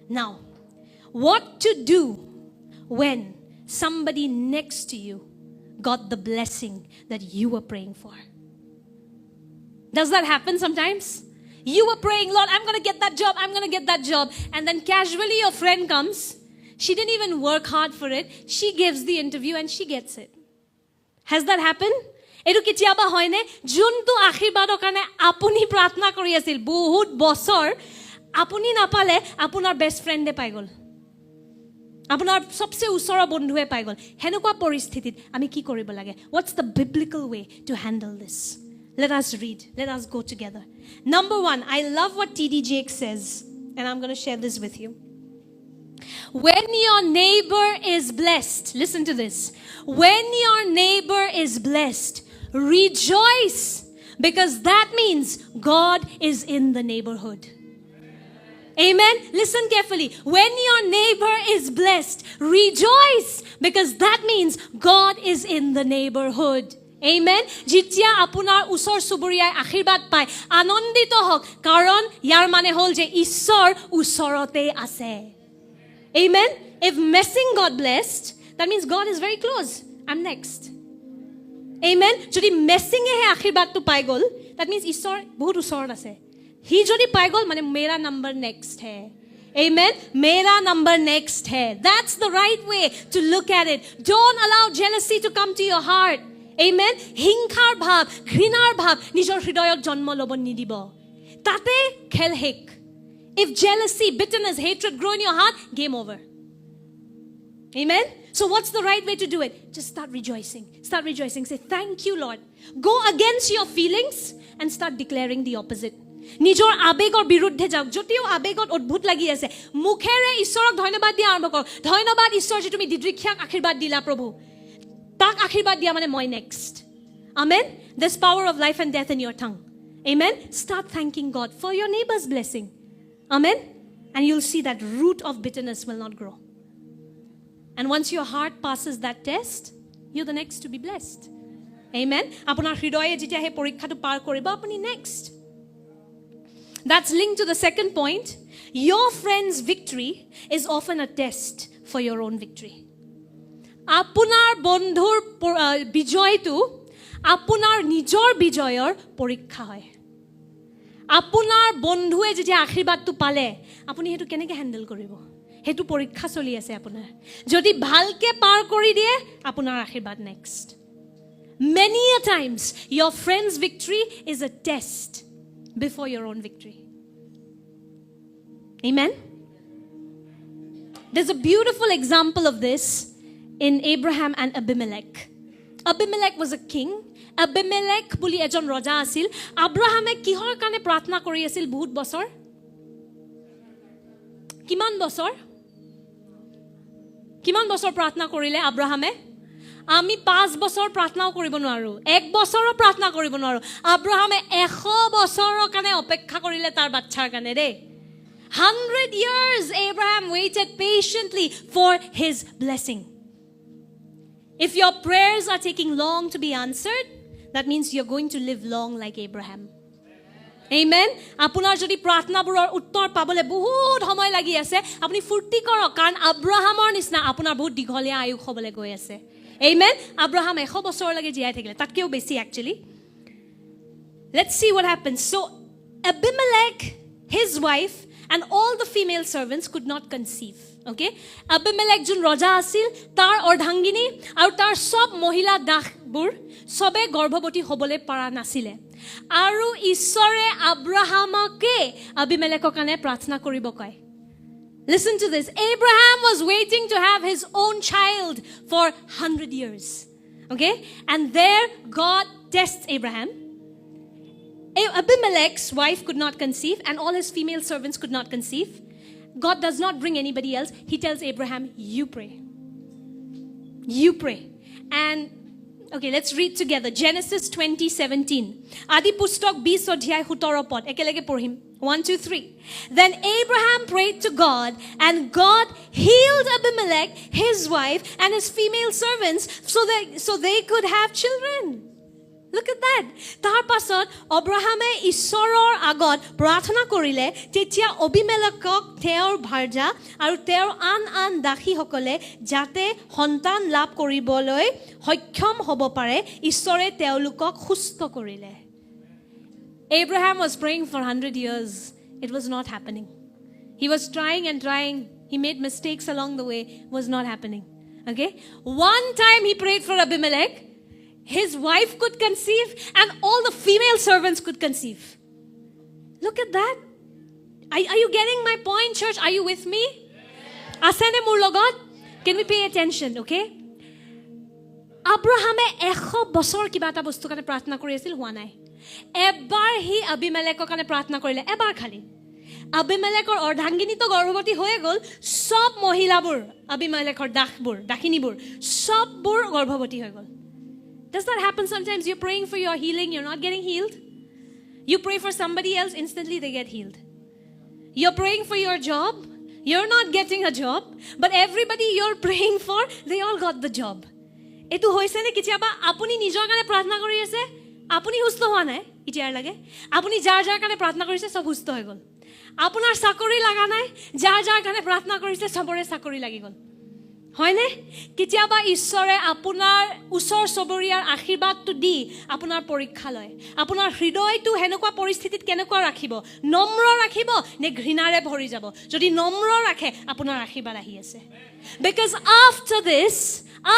Now, what to do when somebody next to you got the blessing that you were praying for? Does that happen sometimes? You were praying, Lord, I'm going to get that job, I'm going to get that job. And then casually your friend comes. She didn't even work hard for it. She gives the interview and she gets it. Has that happened? Edu ketiaba hoine juntu akhirbader kane apuni pratna kori asil bahut bosor apuni napale apunar best friend e pai gol. Apunar sobse usora bondhue pai gol. Henukwa poristhitit ami ki koribo lage? What's the biblical way to handle this? Let us read. Let us go together. Number 1, I love what T.D. Jakes says, and I'm going to share this with you. When your neighbor is blessed, listen to this. When your neighbor is blessed, rejoice, because that means God is in the neighborhood. Amen. Listen carefully. When your neighbor is blessed, rejoice, because that means God is in the neighborhood. Amen. Jitya apunar usor suburiya akhirbat pai anondito hok karon yar mane hol je Ishor usorote ase. Amen. If messing got blessed, that means God is very close. I'm next. Amen. Jodi messing e akhirbat tu pai gol, that means Ishor bahut usor ase. He jodi pai gol mane mera number next hai. Amen. Mera number next hai. That's the right way to look at it. Don't allow jealousy to come to your heart. Amen. Hinkar bhav, ঘৃণাৰ bhav, নিজৰ হৃদয়ত জন্ম ল'ব নিদিব. তাতে খেল শেষ. If jealousy, bitterness, hatred grow in your heart, game over. Amen. So what's the right way to do it? Just start rejoicing. Start rejoicing. Say, thank you, Lord. Go against your feelings and start declaring the opposite. নিজৰ আবেগৰ বিৰুদ্ধে যাওক. যদিও আবেগত অদ্ভুত লাগি আছে, মুখেৰে ঈশ্বৰক ধন্যবাদ দিয়া আৰম্ভ কৰক. ধন্যবাদ ঈশ্বৰ যে তুমি দিদ্ৰিক্ষাক আশীৰ্বাদ দিলা প্ৰভু. Tak akhirbat diya mane moi next. Amen. There's power of life and death in your tongue. Amen. Start thanking God for your neighbor's blessing. Amen. And you'll see that root of bitterness will not grow. And once your heart passes that test, you're the next to be blessed. Amen. Apunar hridoye jitya he porikha tu par koribo apuni next. That's linked to the second point. Your friend's victory is often a test for your own victory. Apunar bondhur bijoytu apunar nijor bijoyor porikha hoy. Apunar bondhue jetia akhirbat tu pale apuni hetu keneke handle koribo. Hetu porikha choli ase apunar. Jodi bhalke par kori die apunar akhirbat next. Many a times your friend's victory is a test before your own victory. Amen. There's a beautiful example of this in Abraham and Abimelech. Abimelech was a king. Abimelech buli ejon raja asil. Abrahame kihor kane pratna kori asil bahut bosor? Kiman bosor? Kiman bosor pratna korile Abrahame? Ami 5 বছৰ প্ৰাৰ্থনাও কৰিব নোৱাৰো 1 বছৰৰ প্ৰাৰ্থনা কৰিব নোৱাৰো আব্ৰাহামে 100 বছৰৰ কাৰণে অপেক্ষা কৰিলে তাৰ বাচ্চাৰ কাৰণে ৰে 100 years Abraham waited patiently for his blessing. If your prayers are taking long to be answered, that means you're going to live long like Abraham. Amen. Apunar jodi pratnaburar uttor pabole bahut homoy lagi ase apuni furti korok karon Abrahamor nisna apunar bahut digolia ayu hobole goi ase. Amen. Abraham 100 বছৰ লাগে জিয়াই থাকিলে তাতকেও বেছি actually. Let's see what happens. So Abimelech, his wife, and all the female servants could not conceive. Okay? Abimelech jun raja asil, tar ordhangini aru tar sob mohila dakhbur sobe garbhavati hobole para nasile. Aru Ishore Abrahamake Abimelechor kane prarthna koribo kয়. Listen to this. Abraham was waiting to have his own child for 100 years. Okay? And there God tests Abraham. Abimelech's wife could not conceive and all his female servants could not conceive. God does not bring anybody else. He tells Abraham, you pray. You pray. And okay, let's read together. Genesis 20:17. Adi pustok 20 অধ্যায় 17 পদ একেলগে পঢ়িম. 1, 2, 3. Then Abraham prayed to God, and God healed Abimelech, his wife, and his female servants, so they could have children. Look at that. তাৰ পাছত অব্ৰাহামে ঈশ্বৰৰ আগত প্ৰাৰ্থনা কৰিলে তেতিয়া অবিমেলেকক তেওঁৰ ভাৰ্যা আৰু তেওঁৰ আন দাসীসকলে যাতে সন্তান লাভ কৰিবলৈ সক্ষম হ'ব পাৰে ঈশ্বৰে তেওঁলোকক সুস্থ কৰিলে Abraham was praying for 100 years. It was not happening. He was trying and trying. He made mistakes along the way. It was not happening. Okay? One time he prayed for Abimelech. His wife could conceive and all the female servants could conceive. Look at that. Are you getting my point, church? Are you with me? Asane mur logot? Can we pay attention, okay? Abrahame 100 বছৰ কিবা এটা বস্তু কাৰণে প্ৰাৰ্থনা কৰি আছিল হোৱা নাই এবাৰ হি আবিমেলেকৰ কাৰণে প্ৰাৰ্থনা কৰিলে এবাৰ খালি আবিমেলেকৰ অৰ্ধাংগিনীটো গৰ্ভৱতী হৈ গ'ল সব মহিলাবোৰ আবিমেলেকৰ দাখিনীবোৰ সববোৰ গৰ্ভৱতী হৈ গ'ল Does that happen sometimes? You're praying for your healing, you're not getting healed. You pray for somebody else, instantly they get healed. You're praying for your job, you're not getting a job, but everybody you're praying for, they all got the job. Etu hoise ne kitiaba apuni nijor kane prarthana kori ase, apuni susto howa nai, itiar lage. Apuni jar kane prarthana korise sob susto hoy gol. Apunar sakori laga nai, jar kane prarthana korise sobore sakori lagi gol. হয়নে কিতিয়াবা ঈশ্বৰে আপোনাৰ উছৰ সবৰিয়াৰ আশীৰ্বাদটো দি আপোনাৰ পৰীক্ষা লয় আপোনাৰ হৃদয়টো হেনেকুৱা পৰিস্থিতিত কেনেকুৱা ৰাখিব নম্ৰ ৰাখিব নে ঘৃণাৰে ভৰি যাব যদি নম্ৰ ৰাখে আপোনাৰ আশীৰ্বাদ আহি আছে because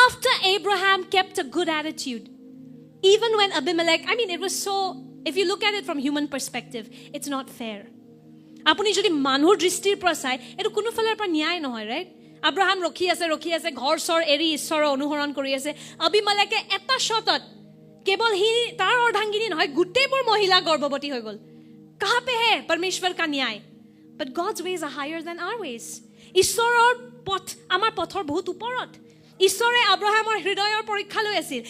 after Abraham kept a good attitude even when Abimelech it was so if you look at it from human perspective it's not fair আপুনি যদি মানুহৰ দৃষ্টিৰ পৰা চাই এটো কোনো ফালৰ পৰা ন্যায় নহয় ৰাইট Abraham ৰখি আছে ঘৰ সৰ এৰি ঈশ্বৰৰ অনুসৰণ কৰি আছে আবিমেলেকে এটা শতত কেৱল হি তাৰ অৰ্ধাংগিনী নহয় গুটেবোৰ মহিলা গৰ্ভৱতী হৈ গ'ল कहां पे है परमेश्वर का न्याय but God's ways are higher than our ways ঈশ্বৰৰ পথ আমাৰ পথৰ বহুত ওপৰত ঈশ্বৰে আব্ৰাহামৰ হৃদয়ৰ পৰীক্ষা লৈ আছিল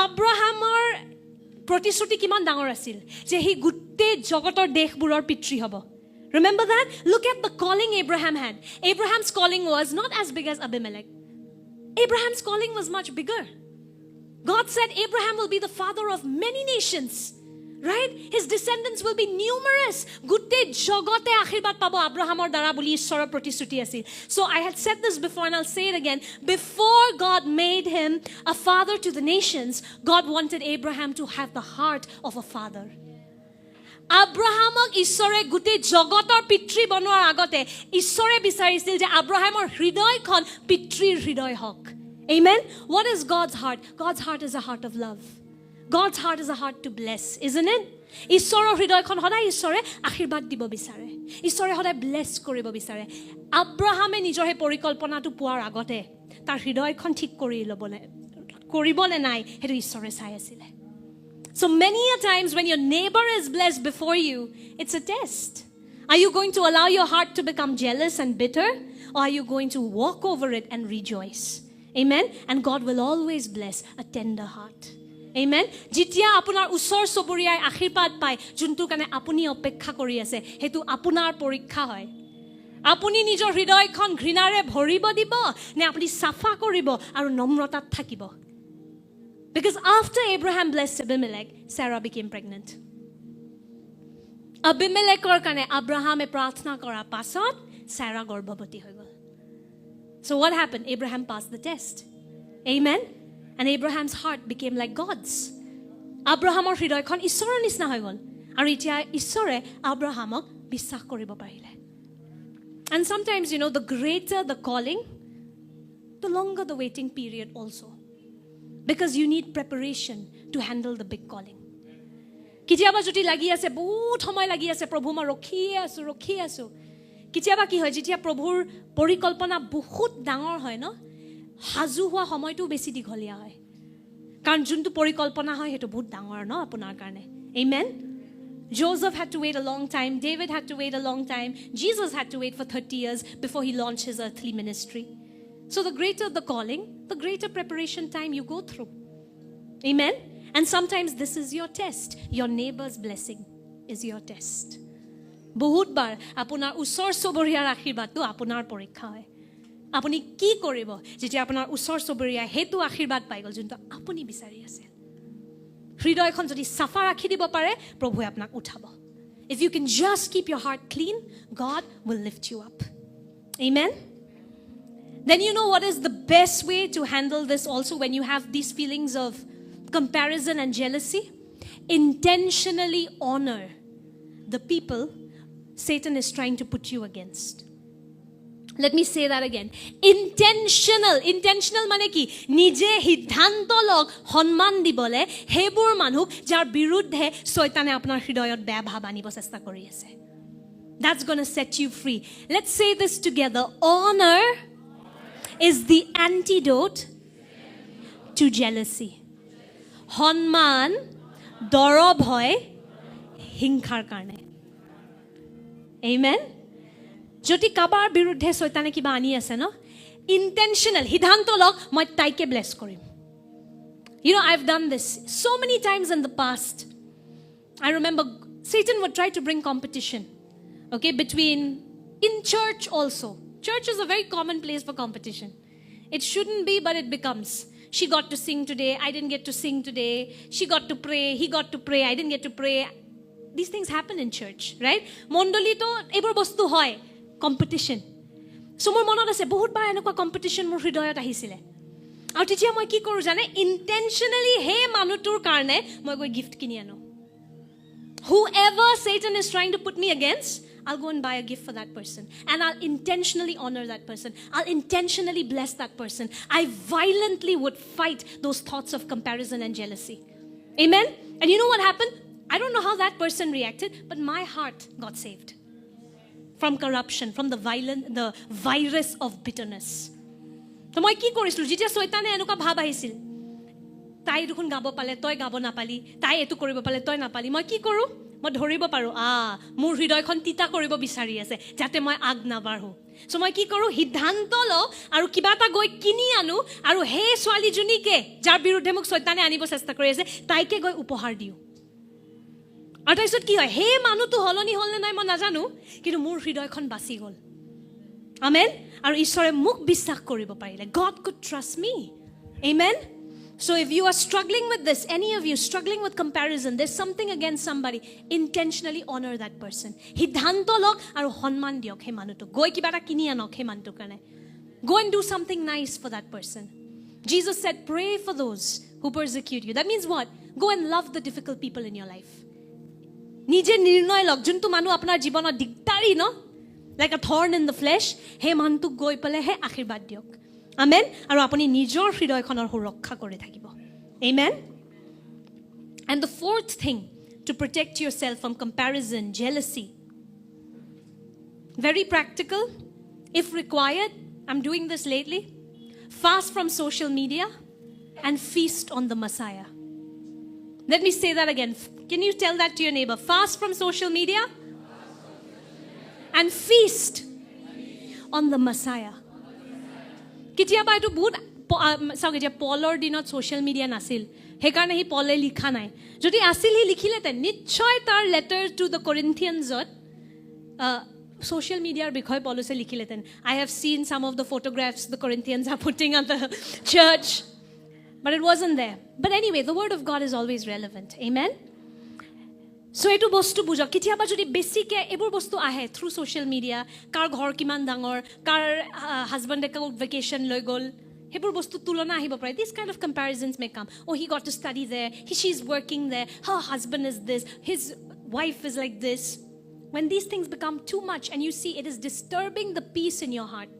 আব্ৰাহামৰ প্ৰতিশ্ৰুতি কিমান ডাঙৰ আছিল যে হি গুটে জগতৰ দেশবোৰৰ পিতৃ হ'ব Remember that? Look at the calling Abraham had. Abraham's calling was not as big as Abimelech. Abraham's calling was much bigger. God said Abraham will be the father of many nations. Right? His descendants will be numerous. Gutte jogote akhirbat pabo Abrahamor dara boli ishora protisruti asil. So I had said this before and I'll say it again. Before God made him a father to the nations, God wanted Abraham to have the heart of a father. আব্ৰাহামক ঈশ্বৰে গুটে জগতৰ পিতৃ বনোৱাৰ আগতে ঈশ্বৰে বিচাৰিছিল যে আব্ৰাহামৰ হৃদয়খন পিতৃৰ হৃদয় হওক Amen What is God's heart God's heart is a heart of love God's heart is a heart to bless isn't it ঈশ্বৰৰ হৃদয়খন সদায় ঈশ্বৰে আশীৰ্বাদ দিব বিচাৰে ঈশ্বৰে সদায় ব্লেছ কৰিব বিচাৰে আব্ৰাহামে নিজৰ হে পৰিকল্পনাটো পোৱাৰ আগতে তাৰ হৃদয়খন ঠিক কৰিবলে নাই হেতু ঈশ্বৰে চাই আছিল So many a times when your neighbor is blessed before you, it's a test. Are you going to allow your heart to become jealous and bitter? Or are you going to walk over it and rejoice? Amen? And God will always bless a tender heart. Amen? Jitya apunar usor soboriyai akhirpad pai, juntu kane apuni opekha kori ase, hetu apunar porikha hoy. Apuni nijor hridoykhon ঘৃণাৰে ভৰিব দিব নে আপুনি সাফা কৰিব আৰু নম্ৰতাত থাকিব Because after Abraham blessed Abimelech, Sarah became pregnant. Abimelechor kane Abrahame prarthna kora pasot Sarah গৰ্ভৱতী হৈ গ'ল. So what happened? Abraham passed the test. Amen. And Abraham's heart became like God's. Abrahamor হৃদয়খন ঈশ্বৰৰ নিচিনা হৈ গ'ল. আৰু এতিয়া ঈশ্বৰে আব্ৰাহামক বিশ্বাস কৰিব পাৰিলে. And sometimes the greater the calling, the longer the waiting period also. Because you need preparation to handle the big calling. Kitiaba joti lagi ase bahut সময় লাগি আছে প্ৰভু মই ৰখি আছো কিতিয়াবা কি হয় যেতিয়া প্ৰভুৰ পৰিকল্পনা বহুত ডাঙৰ হয় ন হাজু হোৱা সময়টো বেছি দীঘলীয়া হয় কাৰণ যোনটো পৰিকল্পনা হয় হেতু বহুত ডাঙৰ ন আপোনাৰ কাৰণে Amen Joseph had to wait a long time David had to wait a long time Jesus had to wait for 30 years before he launched his earthly ministry So the greater the calling, the greater preparation time you go through. Amen? And sometimes this is your test. Your neighbor's blessing is your test. বহুত বার আপোনাৰ উছৰ সবৰিয়াৰ আশীৰ্বাদটো আপোনাৰ পৰীক্ষা হয় আপুনি কি কৰিব যেতিয়া আপোনাৰ উছৰ সবৰিয়া হেতু আশীৰ্বাদ পাই গল যোনটো আপুনি বিচাৰি আছে হৃদয়খন যদি সাফা ৰাখি দিব পাৰে প্ৰভুৱে আপোনাক উঠাব if you can just keep your heart clean God will lift you up amen then you know what is the best way to handle this also when you have these feelings of comparison and jealousy intentionally honor the people Satan is trying to put you against let me say that again intentional মানে কি নিজে সিদ্ধান্ত লওক সম্মান দিবলে হেবোৰ মানুহ যাৰ বিৰুদ্ধে শয়তানে আপোনাৰ হৃদয়ত বেয়া ভাব আনিব চেষ্টা কৰি আছে that's going to set you free let's say this together honor is the antidote to jealousy সম্মান দৰব হয় হিংসাৰ কাৰণে amen যদি কাবাৰ বিৰুদ্ধে শয়তানে কিবা আনি আছে ন intentional সিদ্ধান্ত লওক মই তাইকে ব্লেস কৰিম you know I've done this so many times in the past I remember Satan would try to bring competition okay between in church also church is a very common place for competition it shouldn't be but it becomes she got to sing today I didn't get to sing today she got to pray he got to pray I didn't get to pray these things happen in church right mondoli to ebor bostu hoy competition so মোৰ মনত আছে বহুত বাৰ এনেকুৱা competition মোৰ হৃদয়ত আহিছিলে আৰু তেতিয়া মই কি কৰো জানে intentionally হে মানুহটোৰ কাৰণে মই গৈ গিফট কিনি আনো whoever Satan is trying to put me against I'll go and buy a gift for that person and I'll intentionally honor that person I'll intentionally bless that person I violently would fight those thoughts of comparison and jealousy amen and you know what happened I don't know how that person reacted but my heart got saved from corruption from the virus of bitterness তো মই কি কৰিছিলো যেতিয়া শয়তানে এনেকুৱা ভাব আহিছিল তাই দুখন গাব পালে তই গাব নাপালি তাই এটো কৰিব পালে তই নাপালি মই কি কৰো মই ধৰিব পাৰো মোৰ হৃদয়খন তিতা কৰিব বিচাৰি আছে যাতে মই আগ নাবাঢ়ো সো মই কি কৰো সিদ্ধান্ত ল আৰু কিবা এটা গৈ কিনি আনো আৰু হে ছোৱালী জুনিকে যাৰ বিৰুদ্ধে মোক শয়তানে আনিব চেষ্টা কৰি আছে তাইকে গৈ উপহাৰ দিও আৰু তাৰপিছত কি হয় হে মানুহটো হলনি হলনে নাই মই নাজানো কিন্তু মোৰ হৃদয়খন বাচি গল আমেন আৰু ঈশ্বৰে মোক বিশ্বাস কৰিব পাৰিলে God could trust me amen so if you are struggling with this any of you struggling with comparison there's something against somebody intentionally honor that person সিদ্ধান্ত লওক আৰু সম্মান দিয়ক হে মানুহটো গৈ কিবা এটা কিনি আনক হে মানুহটোৰ কাৰণে go and do something nice for that person Jesus said pray for those who persecute you that means what go and love the difficult people in your life নিজে নিৰ্ণয় লওক যোনটো মানুহ আপোনাৰ জীৱনত দিগদাৰী ন like a thorn in the flesh হে মানুহটো গৈ পেলে হে আশীৰ্বাদ দিয়ক আমেন আৰু আপুনি নিজৰ হৃদয়খনৰ সুৰক্ষা কৰি থাকিব amen and the fourth thing to protect yourself from comparison jealousy very practical if required I'm doing this lately fast from social media and feast on the Messiah let me say that again can you tell that to your neighbor fast from social media and feast on the Messiah কেতিয়াবা এটো বহুত চাওক এতিয়া পলৰ দিনত social media নাছিল সেইকাৰণে হি পলে লিখা নাই যদি আছিল হি লিখিলেতেন নিশ্চয় তাৰ লেটাৰ টু দ্য কৰিন্থিয়ানছত ছ'চিয়েল মিডিয়াৰ বিষয়ে পলছে লিখিলেতেন I have seen some of the photographs the Corinthians are putting on the church but it wasn't there but anyway the word of God is always relevant amen so etu bostu bujak kitiaba jodi besike ebur bostu ahe through social media kar ghor kiman dangor kar husband ek vacation loi gol hebur bostu tulona ahibo pare these kind of comparisons may come oh he got to study there she's working there her husband is this his wife is like this when these things become too much and you see it is disturbing the peace in your heart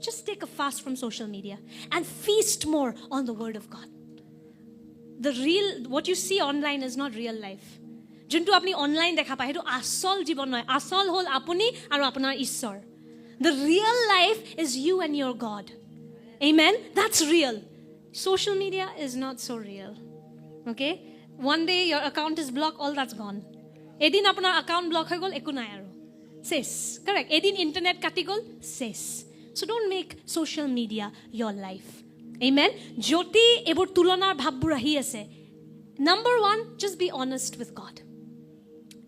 just take a fast from social media and feast more on the word of God the real what you see online is not real life যোনটো আপনি online দেখা পায় হেতু আসল জীবন নয় আসল হল আপুনি আৰু আপোনাৰ ঈশ্বৰ the real life is you and your God amen that's real social media is not so real okay one day your account is blocked all that's gone এদিন আপোনাৰ account block হৈ গল একো নাই আৰু শেষ correct এদিন internet কাটি গল শেষ so don't make social media your life amen যদি এবোৰ তুলনাৰ ভাববোৰ আহি আছে number 1 just be honest with God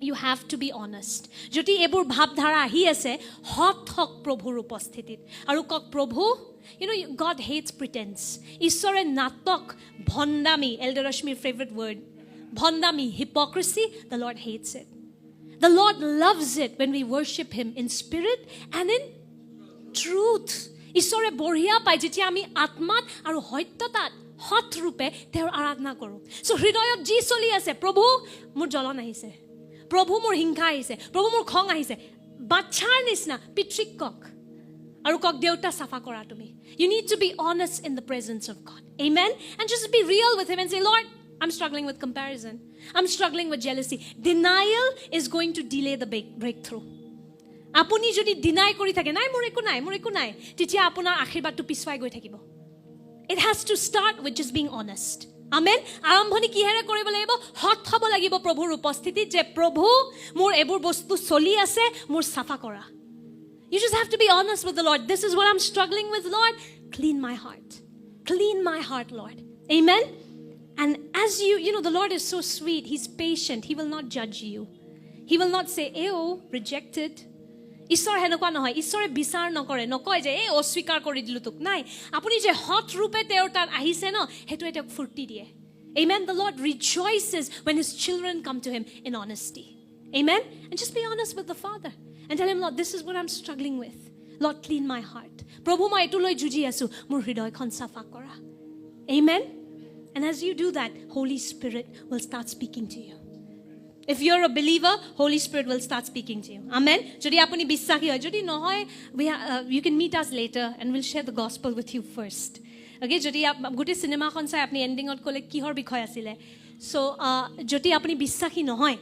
you have to be honest যদি এবোৰ ভাবধাৰা আহি আছে হক প্ৰভুৰ উপস্থিতিত আৰু কক প্ৰভু you know God hates pretense ঈশ্বৰে নাটক ভণ্ডামি Elder Rashmi's favorite word bhondami, hypocrisy, the Lord hates it. The Lord loves it when we worship Him in spirit and in truth. ঈশ্বৰে বঢ়িয়া পায় যেতিয়া আমি আত্মাত আৰু সত্যতাত সৎ ৰূপে তেওঁৰ আৰাধনা কৰোঁ। সো হৃদয়ত যি চলি আছে, প্ৰভু মোৰ জ্বলন আহিছে, প্ৰভু মোৰ হিংসা আহিছে, প্ৰভু মোৰ খং আহিছে, বাচ্চাৰ নিচিনা পিতৃক কক আৰু কক দেউতা চাফা কৰা তুমি। You need to be honest in the presence of God. Amen? And just be real with Him and say, Lord, I'm struggling with comparison. I'm struggling with jealousy. Denial is going to delay the breakthrough. আপুনি যদি deny কৰি থাকে, নাই মোৰ একো নাই, তেতিয়া আপোনাৰ আশীৰ্বাদটো পিছুৱাই গৈ থাকিব। It has to start with just being honest. Amen? আৰম্ভণি কিহেৰে কৰিব লাগিব? হৎ হ'ব লাগিব প্ৰভুৰ উপস্থিতিত যে প্ৰভু মোৰ এইবোৰ বস্তু চলি আছে, মোৰ চাফা কৰা। You just have to be honest with the Lord. This is what I'm struggling with, Lord. Clean my heart. Clean my heart, Lord. Amen? And as you know, the Lord is so sweet. He's patient. He will not judge you. He will not say, ew, rejected. ঈশ্বৰ হেনেকুৱা নহয়, ঈশ্বৰে বিচাৰ নকৰে, নকয় যে এই অস্বীকাৰ কৰি দিলো তোক। নাই, আপুনি যে হৎ ৰূপে তেওঁৰ তাত আহিছে ন, সেইটোৱে তেওঁক ফুৰ্তি দিয়ে। Amen? The Lord rejoices when His children come to Him in honesty. Amen? And just be honest with the Father and tell Him, Lord, this is what I'm struggling with. Lord, clean my heart. প্ৰভু মই এইটো লৈ যুঁজি আছো, মোৰ হৃদয়খন চাফা কৰা। Amen? And as you do that, Holy Spirit will start speaking to you. If you're a believer, Holy Spirit will start speaking to you. Amen? Jodi apuni bissahi hoy, jodi nohoy, you can meet us later and we'll share the gospel with you first. Okay? Jodi gote cinema khon sai apni ending ot kole kihor bikhoy asile. So jodi apuni bissahi nohoy,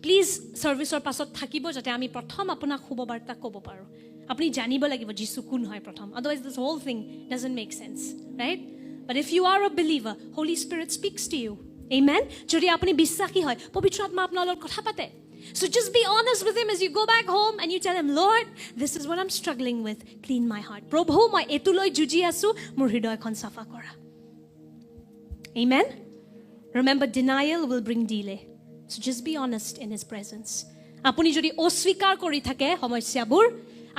please service or pasot thakibo jate ami prothom apunak hubobarta kobo paro. Apni janibo lagibo jisu kun hoy prothom. Otherwise this whole thing doesn't make sense, right? But if you are a believer, Holy Spirit speaks to you. Amen? Jodi apni bissahi hoy, pavitra atma apnar log kotha pate. So just be honest with Him as you go back home and you tell Him, Lord, this is what I'm struggling with. Clean my heart. Prabhu, moi etu loi juji asu, mur hridoykhon safa kora. Amen? Remember, denial will bring delay. So just be honest in His presence. Apuni jodi oswikar kori thake homosyabur,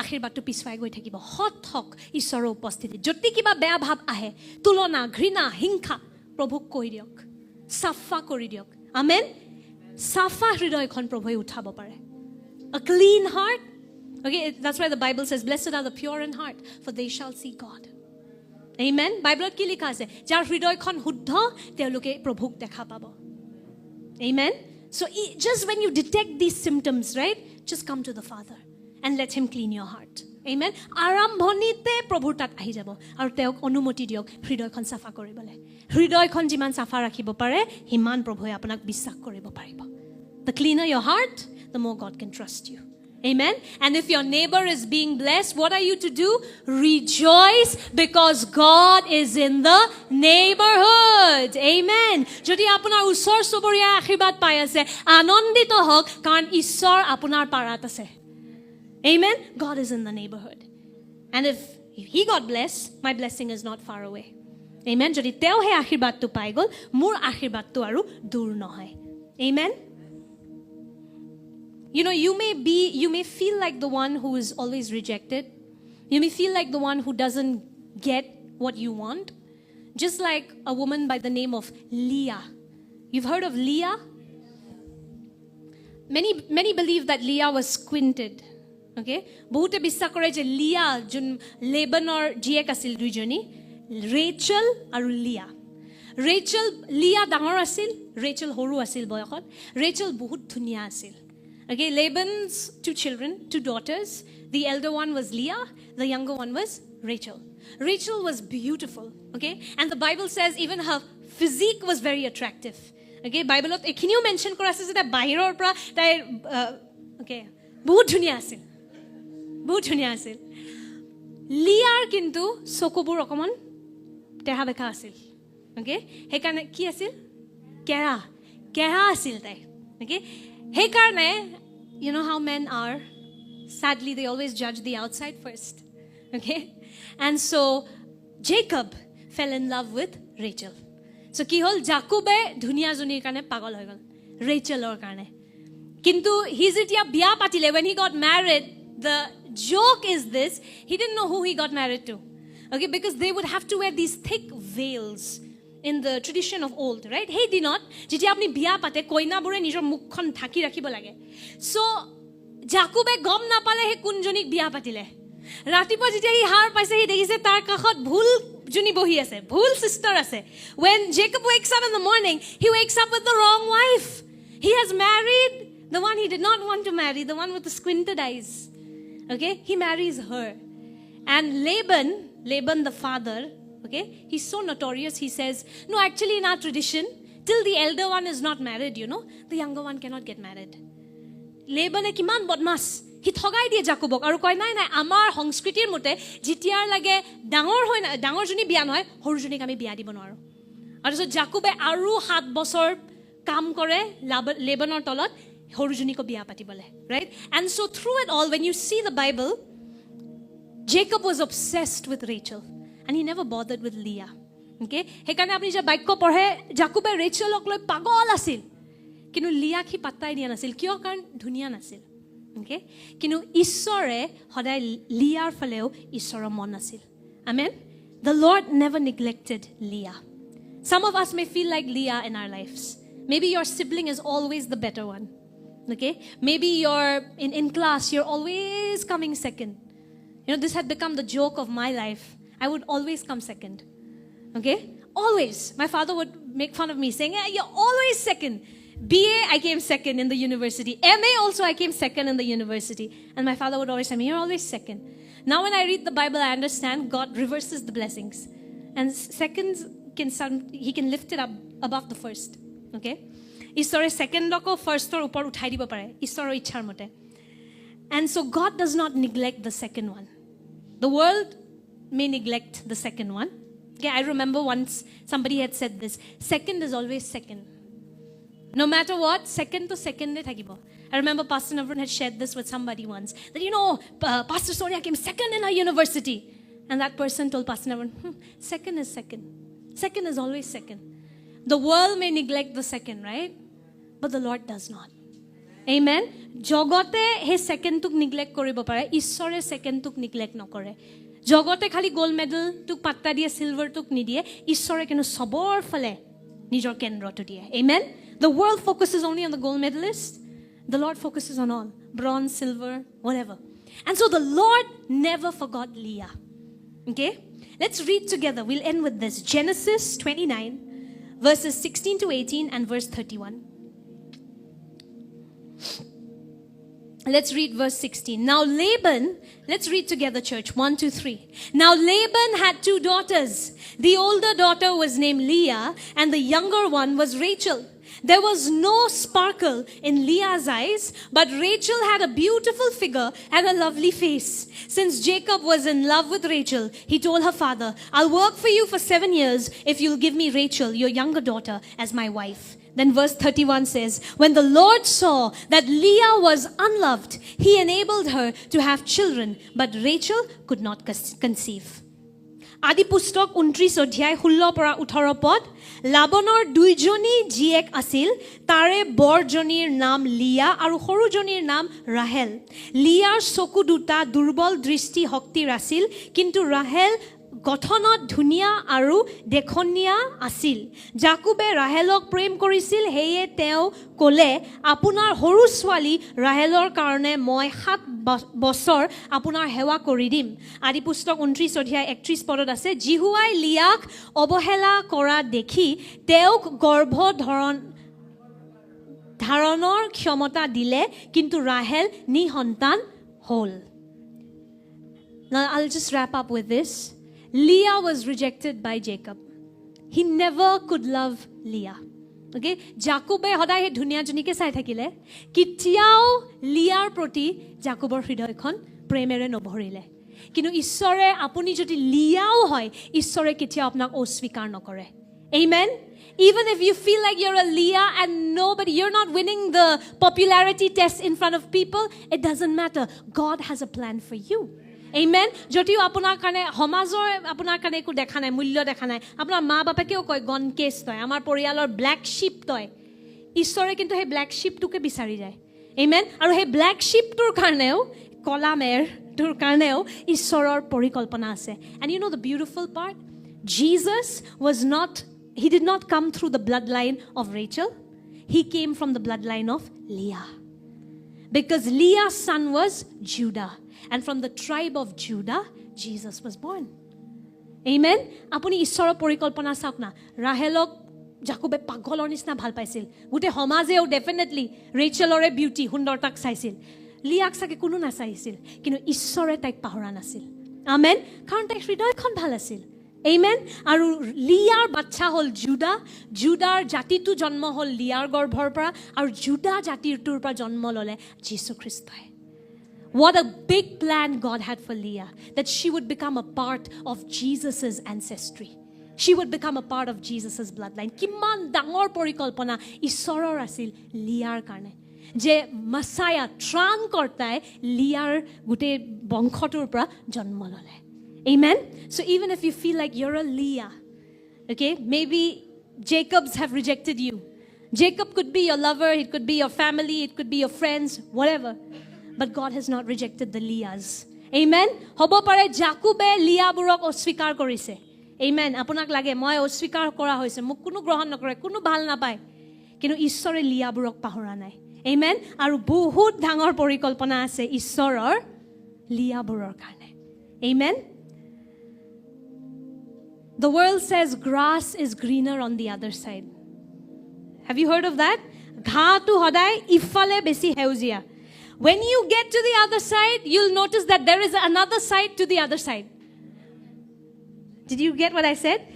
আশীৰ্বাদটো পিছুৱাই গৈ থাকিব। হৎ হক ঈশ্বৰৰ উপস্থিতিত যদি কিবা বেয়া ভাৱ আহে, তুলনা, ঘৃণা, হিংসা, প্ৰভুক কৈ দিয়ক, চাফা কৰি দিয়ক। আমেন? চাফা হৃদয়খন প্ৰভুৱে উঠাব পাৰে। A clean heart. Okay, that's why the Bible says, blessed are the pure in heart, for they shall see God. Amen? বাইবেলত কি লিখা আছে? যাৰ হৃদয়খন শুদ্ধ, তেওঁলোকে প্ৰভুক দেখা পাব। Amen? So just when you detect these symptoms, right, just come to the Father and let Him clean your heart. Amen? আৰম্ভণিতে প্ৰভুৰ তাত আহি যাব আৰু তেওঁক অনুমতি দিয়ক হৃদয়খন চাফা কৰিবলৈ। হৃদয়খন যিমান চাফা ৰাখিব পাৰে, সিমান প্ৰভুৱে আপোনাক বিশ্বাস কৰিব পাৰিব। The cleaner your heart, the more God can trust you. Amen? And if your neighbor is being blessed, what are you to do? Rejoice because God is in the neighborhood. Amen? যদি আপোনাৰ ওচৰ চুবুৰীয়া আশীৰ্বাদ পাই আছে, আনন্দিত হওক কাৰণ ঈশ্বৰ আপোনাৰ পাৰাত আছে। Amen? God is in the neighborhood. And if He got blessed, my blessing is not far away. Amen? Jodi teo he aashirbaadtu pai gol, mur aashirbaadtu aru dur nohoy. Amen? You know, you may feel like the one who is always rejected. You may feel like the one who doesn't get what you want. Just like a woman by the name of Leah. You've heard of Leah? Many believe that Leah was squinted. Okay? Bahute বিশ্বাস কৰে যে লিয়া যোন লেবানৰ জীয়েক আছিল দুইজনী, Rachel আৰু লিয়া। লিয়া ডাঙৰ আছিল, ৰেচেল সৰু আছিল বয়সত। ৰেচেল বহুত ধুনীয়া আছিল। Okay, Laban's 2 children, 2 daughters. The elder one was Leah, the younger one was Rachel. Rachel was beautiful, okay? And the Bible says even her physique was very attractive. Okay, Bible ekhiniu mention kora ase je ta bahiror pra tai okay, bahut dhuniya asil. Bahut dhuniya asil. Leah kintu sokobur okomon teha bekha asil. Okay? Hekane ki asil? Kera asil tai. Okay? Hey karne, you know how men are. Sadly, they always judge the outside first. Okay? And so, Jacob fell in love with Rachel. So, ki hol Jacobe dhuniya junir karne pagol hoy gol. Rachel or karne. Kintu, he's it ya biya patile. When he got married, the joke is this, he didn't know who he got married to. Okay? Because they would have to wear these thick veils. in the tradition of old, right? Hey dinot, jetia apni biya pate koina bore nijor mukhon thaki rakhibo lage. So Jakube gom napale he kunjonik biya patile. Ratipo jetia hi har paise hi dekhise tar kakhot bhul juni bohi ase, bhul sister ase. When Jacob wakes up in the morning, he wakes up with the wrong wife. He has married the one he did not want to marry, the one with the squinted eyes. Okay? He marries her. And Laban the father, okay, he's so notorious, he says, no, actually in our tradition, till the elder one is not married, you know, the younger one cannot get married. Laban kiman bodmas, he thogai diye Jakobok, aru koi nai nai, amar hongskritir mote, jitiar lage dangor juni biya noy, horu juni kami biya dibo noaro. Aru so Jakobe aru 7 bosor kam kore Labanor tolot, horu juni ko biya patibole, right? And so through it all, when you see the Bible, Jacob was obsessed with Rachel and he never bothered with Leah. Okay? Hekane apni je baikko porhe Jacobe Rachelok loi pagol asil. Kinu Leah ki pattai dia nasil. Kyo karon dhuniya nasil. Okay? Kinu Ishore hodai Leah faleo Ishora mon nasil. Amen. The Lord never neglected Leah. Some of us may feel like Leah in our lives. Maybe your sibling is always the better one. Okay? Maybe you're in class, you're always coming second. You know, this had become the joke of my life. I would always come second. Okay? Always. My father would make fun of me saying, hey, you're always second. BA, I came second in the university. MA also, I came second in the university. And my father would always say, you're always second. Now when I read the Bible, I understand God reverses the blessings. And seconds he can lift it up above the first. Okay? Ishore second loko first or upor uthai dibo pare. Ishoro ichhar mote. And so God does not neglect the second one. The world may neglect the second one. Okay, I remember once somebody had said this. Second is always second. No matter what, second to second it hagibo. I remember Pastor Navran had shared this with somebody once. That, you know, Pastor Sonia came second in our university. And that person told Pastor Navran, second is second. Second is always second. The world may neglect the second, right? But the Lord does not. Amen. Jogote he second tuk neglect koribo pare, Ishore second tuk neglect nokore. Jogote khali gold medal tuk patta diye, silver tuk nidiye, Ishore kenu sobor fale nijor kendro to diye. Amen. The world focuses only on the gold medalist. The Lord focuses on all, bronze, silver, whatever. And so the Lord never forgot Leah. Okay? Let's read together. We'll end with this. Genesis 29, verses 16 to 18 and verse 31. Let's read verse 16. Now Laban, let's read together, church. 1, 2, 3. Now Laban had 2 daughters. The older daughter was named Leah, and the younger one was Rachel. There was no sparkle in Leah's eyes, but Rachel had a beautiful figure and a lovely face. Since Jacob was in love with Rachel, he told her father, I'll work for you for 7 years if you'll give me Rachel, your younger daughter, as my wife. Then verse 31 says, when the Lord saw that Leah was unloved, he enabled her to have children, but Rachel could not conceive. Adi pustok 29 অধ্যায় 16 পৰা 18 পদ লাবনৰ দুইজনী জিয়েক আছিল তাৰে বৰজনীৰ নাম লিয়া আৰু সৰুজনীৰ নাম ৰাহেল লিয়াৰ চকু দুটা দুৰ্বল দৃষ্টি শক্তিৰ আছিল কিন্তু ৰাহেল গঠনত ধুনিয়া আৰু দেখনিয়া আছিল জাকুবে ৰাহেলক প্ৰেম কৰিছিল হেয়ে তেওঁ ক'লে আপোনাৰ সৰু ছোৱালী ৰাহেলৰ কাৰণে মই 7 বছৰ আপোনাৰ সেৱা কৰি দিম আদি পুস্তক 29 অধ্যায় 31 পদত আছে জিহুৱাই লিয়াক অবহেলা কৰা দেখি তেওঁক গৰ্ভ ধাৰণৰ ক্ষমতা দিলে কিন্তু ৰাহেল নিসন্তান হ'ল Now I'll just wrap up with this. Leah was rejected by Jacob. He never could love Leah. Okay? Jacobe hodai he dhuniya junike sai thakile. Kitiao Leahar proti Jacobor hridoykhon premere nobhorile. Kinu Ishore apuni jodi Leahও hoy, Ishore kitiao apnak oswikar nokore. Amen. Even if you feel like you're a Leah and you're not winning the popularity test in front of people, it doesn't matter. God has a plan for you. Amen. Jotio apunar kane homazor apunar kane eku dekha nai mulyo dekha nai apunar ma bapakeo koi gon case toy amar poriyalor black sheep toy Ishore kintu he black sheep tuke bisari jay amen aru he black sheep tur karneo kolamer tur karneo Ishoror porikolpona ase and you know the beautiful part Jesus was not he did not come through the bloodline of Rachel. He came from the bloodline of Leah. Because Leah's son was Judah. And from the tribe of Judah, Jesus was born. Amen? Apuni Ishwaৰৰ পৰিকল্পনা চাওক না ৰাহেলক জাকবে পাগলৰ নিচিনা ভাল পাইছিল গুটে সমাজেও definitely ৰেচেলৰে beauty সুন্দৰতাক চাইছিল লিয়াক সাকে কোনো নাচাইছিল কিন্তু ঈশ্বৰে তাইক পাহৰা নাছিল আমেন কাৰণ তাইৰ হৃদয়খন ভাল আছিল আমেন আৰু লিয়াৰ বাচ্চা হল জুডাৰ জাতিটো জন্ম হল লিয়াৰ গৰ্ভৰ পৰা আৰু জুডা জাতিটোৰ পৰা জন্ম ললে যীশু খ্ৰীষ্টই What a big plan God had for Leah, that she would become a part of Jesus' ancestry. She would become a part of Jesus' bloodline. Kiman dangor porikalpana Ishorer asil Leahar karne. Je Messiah Trankortai Leahar gute bongkhotor pra janmo lole. Amen? So even if you feel like you're a Leah, okay, maybe Jacobs have rejected you. Jacob could be your lover, it could be your family, it could be your friends, whatever. But God has not rejected the Leahs. Amen? Hobo pare Jakube Leah burok oswikar korise. Amen. Apunak lage moi oswikar kora hoise. Muk kuno grohon nokore, kuno bhal napai. Kinu Ishore Leah burok pahora nai. Amen? Aru bahut dangor porikolpona ase Ishoror Leah buror karne. Amen? The world says grass is greener on the other side. Have you heard of that? Gha tu hodai ifale besi heujia. When you get to the other side, you'll notice that there is another side to the other side. Did you get what I said?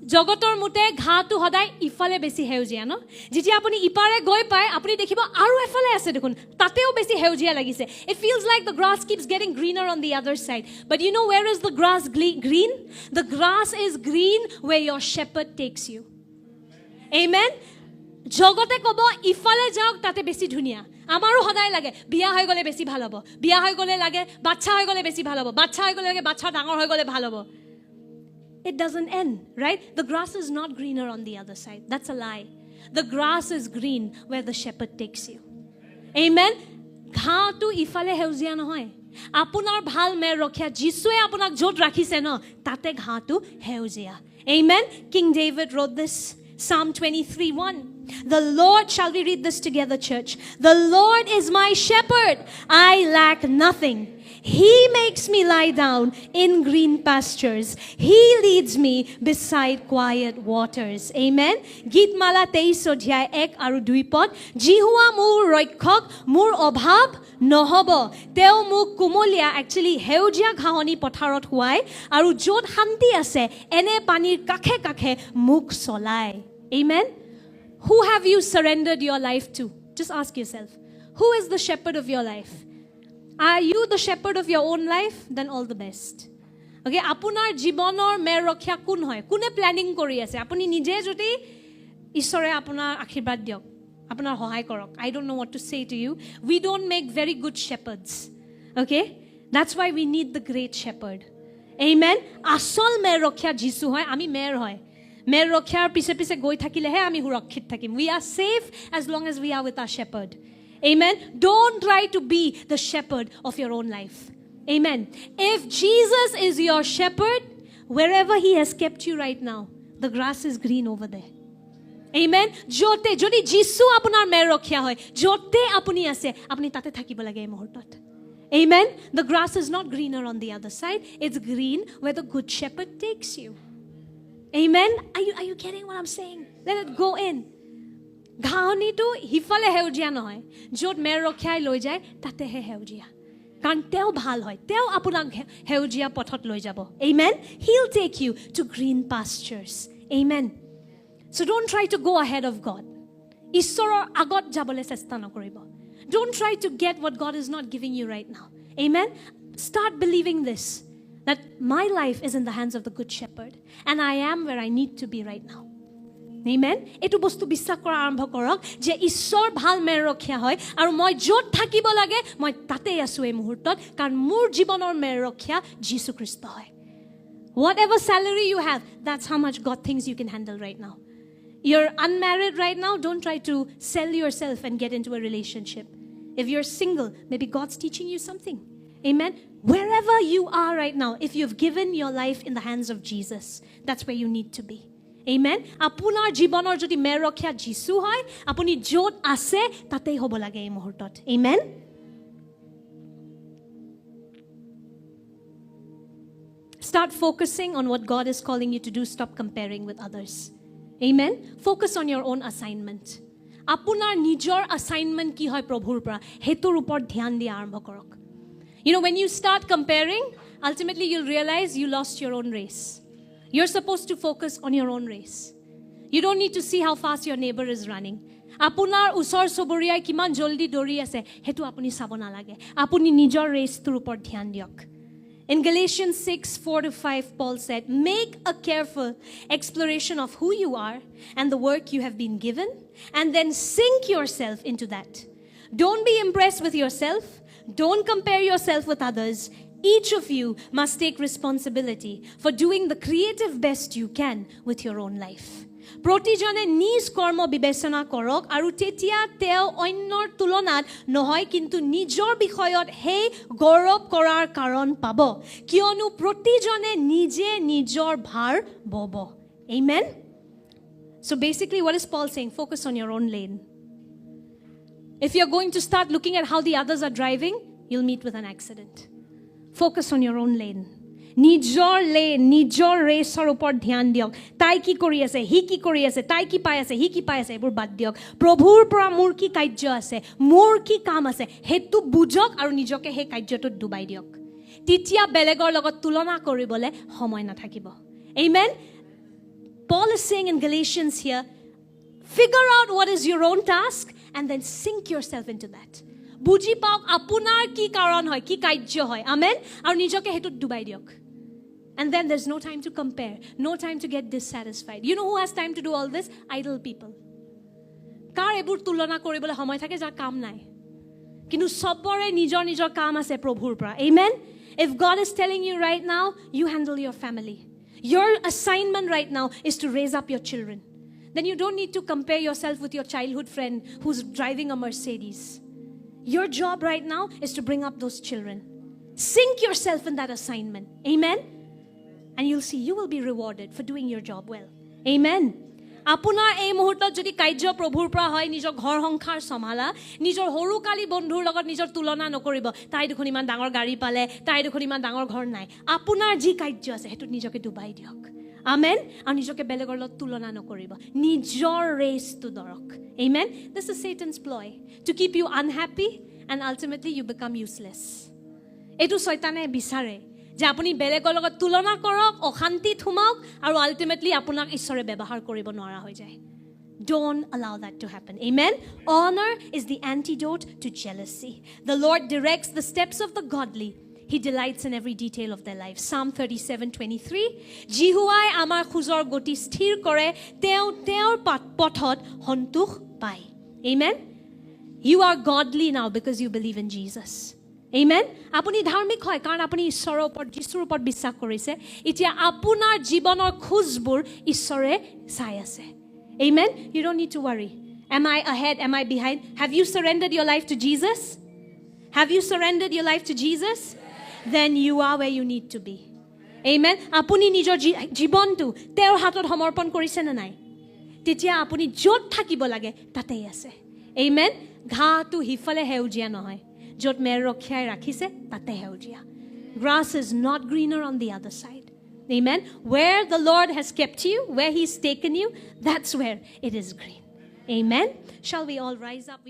Jogotor mute gha tu hodai ifale besi heujia no. Jiti apuni ipare goi pai apuni dekhibo aru efale ase dekhun. Tateo besi heujia lagise. It feels like the grass keeps getting greener on the other side. But you know where is the grass green? The grass is green where your shepherd takes you. Amen. Jogote kobo ifale jaok tate besi dhunia. আমারও হদাই লাগে বিয়া হৈ গলে বেছি ভাল হ'ব বিয়া হৈ গলে লাগে বাচ্চা হৈ গলে বেছি ভাল হ'ব বাচ্চা হৈ গলে লাগে বাচ্চা ডাঙৰ হৈ গলে ভাল হ'ব It doesn't end, right? The grass is not greener on the other side. That's a lie. The grass is green where the shepherd takes you. Amen? ঘাঁটো ইফালে হেউজিয়া নহয় আপোনাৰ ভাল মেৰ ৰখিয়া যিশুৱে আপোনাক য'ত ৰাখিছে ন তাতে ঘাঁটো হেউজিয়া Amen? King David wrote this Psalm 23:1. The Lord, shall we read this together, church? The Lord is my shepherd. I lack nothing. He makes me lie down in green pastures. He leads me beside quiet waters. Amen. Git mala 23 অধ্যায় 1 আৰু 2 পদ জিহুৱা মোৰ ৰক্ষক মোৰ অভাৱ নহব তেও মোক কুমলীয়া actually হেউজিয়া ঘাঁহনি পথাৰত হোৱাই আৰু য'ত শান্তি আছে এনে পানীৰ কাষে কাষে মোক চলাই Amen. Who have you surrendered your life to? Just ask yourself. Who is the shepherd of your life? Are you the shepherd of your own life? Then all the best. Okay, apunar jiboner mer rakhya kun hoy. Kune planning kori ase. Apuni nije joti Ishore apunar akhirbat diok. Apunar hohai korok. I don't know what to say to you. We don't make very good shepherds. Okay? That's why we need the great shepherd. Amen. Asol mer rakhya Jisu hoy, ami mer hoy. Mer rokhyar pise goi থাকিলেহে আমি সুৰক্ষিত থাকিম we are safe as long as we are with our shepherd amen don't try to be the shepherd of your own life amen if Jesus is your shepherd wherever he has kept you right now the grass is green over there amen jote jodi jisu apunar mer rokhya hoy jote apuni ase apuni tate thakibo lage ei muhurtot amen the grass is not greener on the other side it's green where the good shepherd takes you Amen. Are you getting what I'm saying? Let it go in. ঘাঁহনি to হিফালে হেউজিয়া নহয় য'ত মেৰ ৰখাই লৈ যায় তাতেহে হেউজিয়া কাৰণ তেও ভাল হয় তেও আপোনাক হেউজিয়া পথত লৈ যাব Amen. He'll take you to green pastures. Amen. So don't try to go ahead of God. ঈশ্বৰৰ আগত যাবলৈ চেষ্টা নকৰিব. Don't try to get what God is not giving you right now. Amen. Start believing this. That my life is in the hands of the good shepherd and I am where I need to be right now. Amen. Etu bostu বিশ্বাস কৰা আৰম্ভ কৰক যে ঈশ্বৰ ভাল মেৰ ৰখিয়া হয় আৰু মই য'ত থাকিব লাগে মই তাতেই আছো এই মুহূৰ্তত কাৰণ মোৰ জীৱনৰ মেৰ ৰখিয়া যীশু খ্ৰীষ্ট হয় Whatever salary you have, that's how much God thinks you can handle right now. You're unmarried right now, don't try to sell yourself and get into a relationship. If you're single, maybe God's teaching you something. Amen. Wherever you are right now, if you've given your life in the hands of Jesus, that's where you need to be. Amen. আপোনাৰ জীৱনৰ যদি মেৰ ৰখা যীশু হয়, আপুনি য'ত আছে তাতেই হ'ব লাগে এই মুহূৰ্তত. Amen. Start focusing on what God is calling you to do. Stop comparing with others. Amen. Focus on your own assignment. আপোনাৰ নিজৰ assignment কি হয় প্ৰভুৰ পৰা হেতুৰ ওপৰত ধ্যান দিয়া আৰম্ভ কৰক. You know, when you start comparing, ultimately you'll realize you lost your own race. You're supposed to focus on your own race. You don't need to see how fast your neighbor is running. আপোনাৰ ওচৰ চুবুৰীয়াই কিমান জলদি দৌৰি আছে হেতু আপুনি চাব নালাগে. আপুনি নিজৰ ৰেচটোৰ ওপৰত ধ্যান দিয়ক. In Galatians 6:4-5, Paul said, make a careful exploration of who you are and the work you have been given, and then sink yourself into that. Don't be impressed with yourself. Don't compare yourself with others. Each of you must take responsibility for doing the creative best you can with your own life. প্ৰতিজনে নিজ কৰ্ম বিবেচনা কৰক আৰু তেতিয়া তেওঁ অন্যৰ তুলনাত নহয় কিন্তু নিজৰ বিষয়ত হে গৌৰৱ কৰাৰ কাৰণ পাব কিয়নো প্ৰতিজনে নিজে নিজৰ ভাৰ বব. Amen. So basically what is Paul saying? Focus on your own lane. If you're going to start looking at how the others are driving, you'll meet with an accident. Focus on your own lane. নিজৰ লেন নিজৰ ৰেচৰ ওপৰত ধ্যান দিয়ক. তাই কি কৰি আছে, হি কি কৰি আছে, তাই কি পাই আছে, হি কি পাই আছে, এইবোৰ বাদ দিয়ক. প্ৰভুৰ পৰা মোৰ কি কাৰ্য আছে, মোৰ কি কাম আছে সেইটো বুজক আৰু নিজকে সেই কাৰ্যটোত ডুবাই দিয়ক. তেতিয়া বেলেগৰ লগত তুলনা কৰিবলৈ সময় নাথাকিব. Amen. Paul is saying in Galatians here, figure out what is your own task and then sink yourself into that. বুজি পাওক আপোনাৰ কি কাৰণ হয়, কি কাৰ্য হয়. Amen. আৰু নিজকে হেতুত ডুবাই দিয়ক. And then there's no time to compare, no time to get dissatisfied. You know who has time to do all this? Idle people. কাৰ এইবোৰ তুলনা কৰিবলৈ সময় থাকে যাৰ কাম নাই. কিন্তু সবৰে নিজৰ নিজৰ কাম আছে প্ৰভুৰ পৰা. Amen. If God is telling you right now, you handle your family. Your assignment right now is to raise up your children. Then you don't need to compare yourself with your childhood friend who's driving a Mercedes. Your job right now is to bring up those children. Sink yourself in that assignment. Amen. And you'll see you will be rewarded for doing your job well. Amen. আপোনাৰ এই মুহূৰ্তত যদি কাৰ্য প্ৰভুৰ পৰা হয় নিজৰ ঘৰ সংসাৰ চম্ভালা নিজৰ সৰুকালি বন্ধুৰ লগত নিজৰ তুলনা নকৰিব. তাই দেখোন ইমান ডাঙৰ গাড়ী পালে, তাই দেখোন ইমান ডাঙৰ ঘৰ নাই. আপোনাৰ যি কাৰ্য আছে হেতুত নিজকে ডুবাই দিয়ক. Amen. আৰু নিজকে বেলেগৰ লগত তুলনা নকৰিব. নিজৰ ৰেচটো ধৰক. Amen. This is Satan's ploy to keep you unhappy and ultimately you become useless. এইটো শয়তানে বিচাৰে যে আপুনি বেলেগৰ লগত তুলনা কৰক, অশান্তিত সোমাওক আৰু ultimately আপোনাক ঈশ্বৰে ব্যৱহাৰ কৰিব নোৱাৰা হৈ যায়. Don't allow that to happen. Amen. Honor is the antidote to jealousy. The Lord directs the steps of the godly. He delights in every detail of their life. Psalm 37:23. জিহুৱাই আমাৰ খুজৰ গতি স্থিৰ কৰে, তেওঁৰ পথত সন্তোষ পায়. Amen. You are godly now because you believe in Jesus. Amen. আপুনি ধাৰ্মিক হয় কাৰণ আপুনি ঈশ্বৰৰ ওপৰত যীশুৰ ওপৰত বিশ্বাস কৰিছে. এতিয়া আপোনাৰ জীৱনৰ খুজবোৰ ঈশ্বৰে চাই আছে. Amen. You don't need to worry. Am I ahead? Am I behind? Have you surrendered your life to Jesus? Have you surrendered your life to Jesus? Then you are where you need to be. Amen. আপুনি নিজৰ জীৱনটো তেওঁৰ হাতত সমৰ্পণ কৰিছে নে নাই? তেতিয়া আপুনি য'ত থাকিব লাগে তাতেই আছে. Amen. ঘাঁহটো হিফালে হেউজীয়া নহয়, য'ত মেৰ ৰখাই ৰাখিছে তাতে হেউজীয়া. Grass is not greener on the other side. Amen. Where the Lord has kept you, where He's taken you, that's where it is green. Amen. Shall we all rise up?